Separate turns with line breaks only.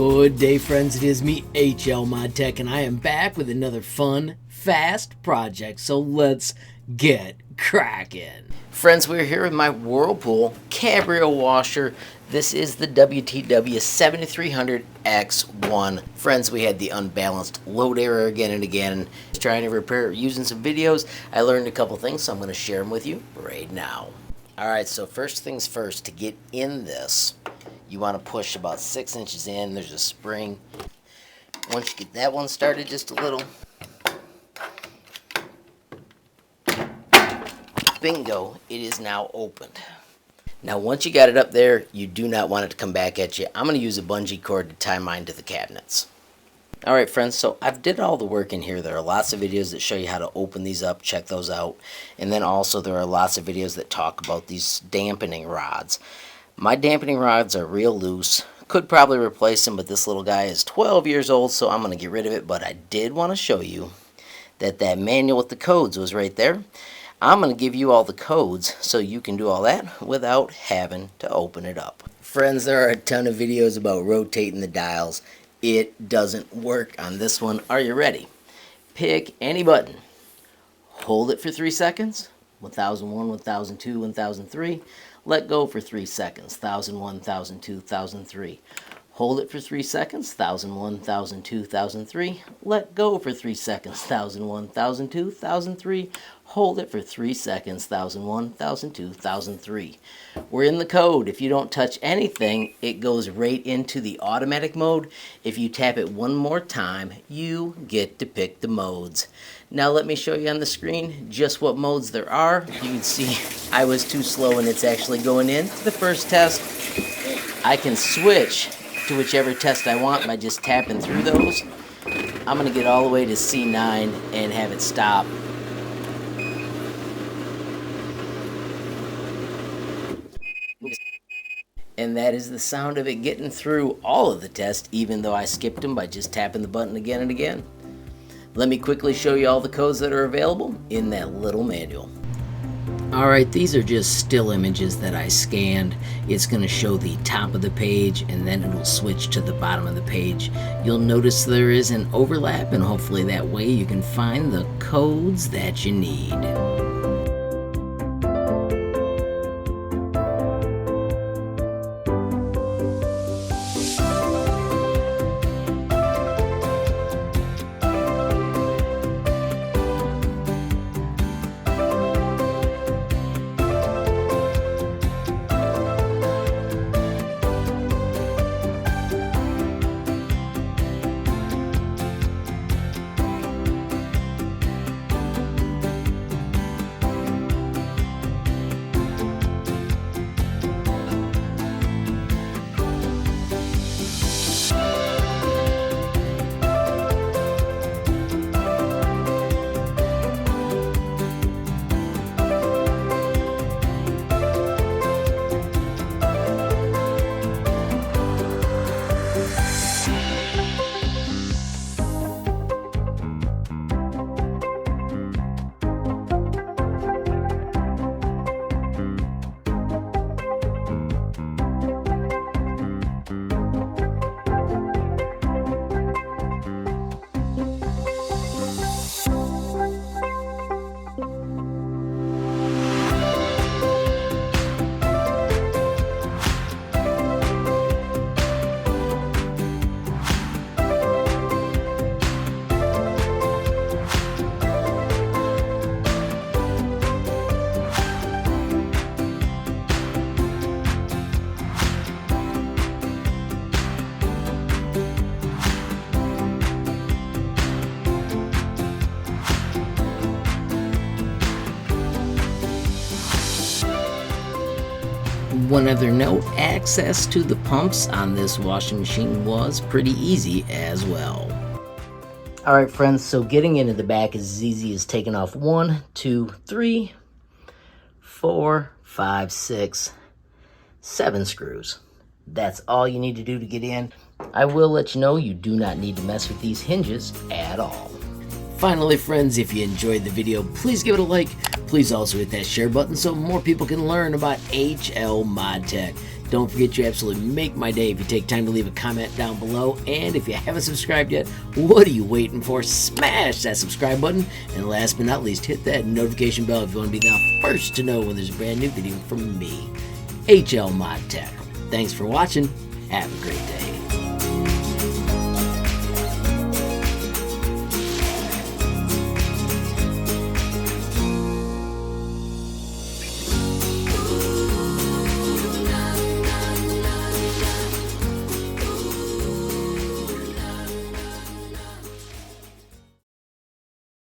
Good day, friends. It is me, HLModTech, and I am back with another fun, fast project. So let's get cracking. Friends, we're here with my Whirlpool Cabrio Washer. This is the WTW 7300X1. Friends, we had the unbalanced load error again and again. Trying to repair it using some videos. I learned a couple things, so I'm going to share them with you right now. Alright, so first things first, to get in this, you want to push about 6 inches in. There's a spring. Once you get that one started just a little, bingo, it is now opened. Now once you got it up there, you do not want it to come back at you. I'm going to use a bungee cord to tie mine to the cabinets. Alright friends, so I've did all the work in here. There are lots of videos that show you how to open these up, check those out. And then also there are lots of videos that talk about these dampening rods. My dampening rods are real loose. Could probably replace them, but this little guy is 12 years old, so I'm going to get rid of it. But I did want to show you that manual with the codes was right there. I'm going to give you all the codes so you can do all that without having to open it up. Friends, there are a ton of videos about rotating the dials. It doesn't work on this one. Are you ready? Pick any button. Hold it for 3 seconds. 1001, 1002, 1003. Let go for 3 seconds. 1001, 1002, 1003. Hold it for 3 seconds. 1001, 1002, 1003. Let go for 3 seconds. 1001, 1002, 1003. Hold it for 3 seconds. 1001, 1002, 1003. We're in the code. If you don't touch anything, it goes right into the automatic mode. If you tap it one more time, you get to pick the modes. Now let me show you on the screen just what modes there are. You can see I was too slow and it's actually going in to the first test. I can switch to whichever test I want by just tapping through those. I'm going to get all the way to C9 and have it stop. And that is the sound of it getting through all of the tests, even though I skipped them by just tapping the button again and again. Let me quickly show you all the codes that are available in that little manual. Alright, these are just still images that I scanned. It's going to show the top of the page and then it will switch to the bottom of the page. You'll notice there is an overlap, and hopefully that way you can find the codes that you need. One other note, access to the pumps on this washing machine was pretty easy as well. Alright friends, so getting into the back is as easy as taking off 1, 2, 3, 4, 5, 6, 7 screws. That's all you need to do to get in. I will let you know you do not need to mess with these hinges at all. Finally, friends, if you enjoyed the video, please give it a like. Please also hit that share button so more people can learn about HLModTech. Don't forget, you absolutely make my day if you take time to leave a comment down below. And if you haven't subscribed yet, what are you waiting for? Smash that subscribe button. And last but not least, hit that notification bell if you want to be the first to know when there's a brand new video from me, HLModTech. Thanks for watching. Have a great day.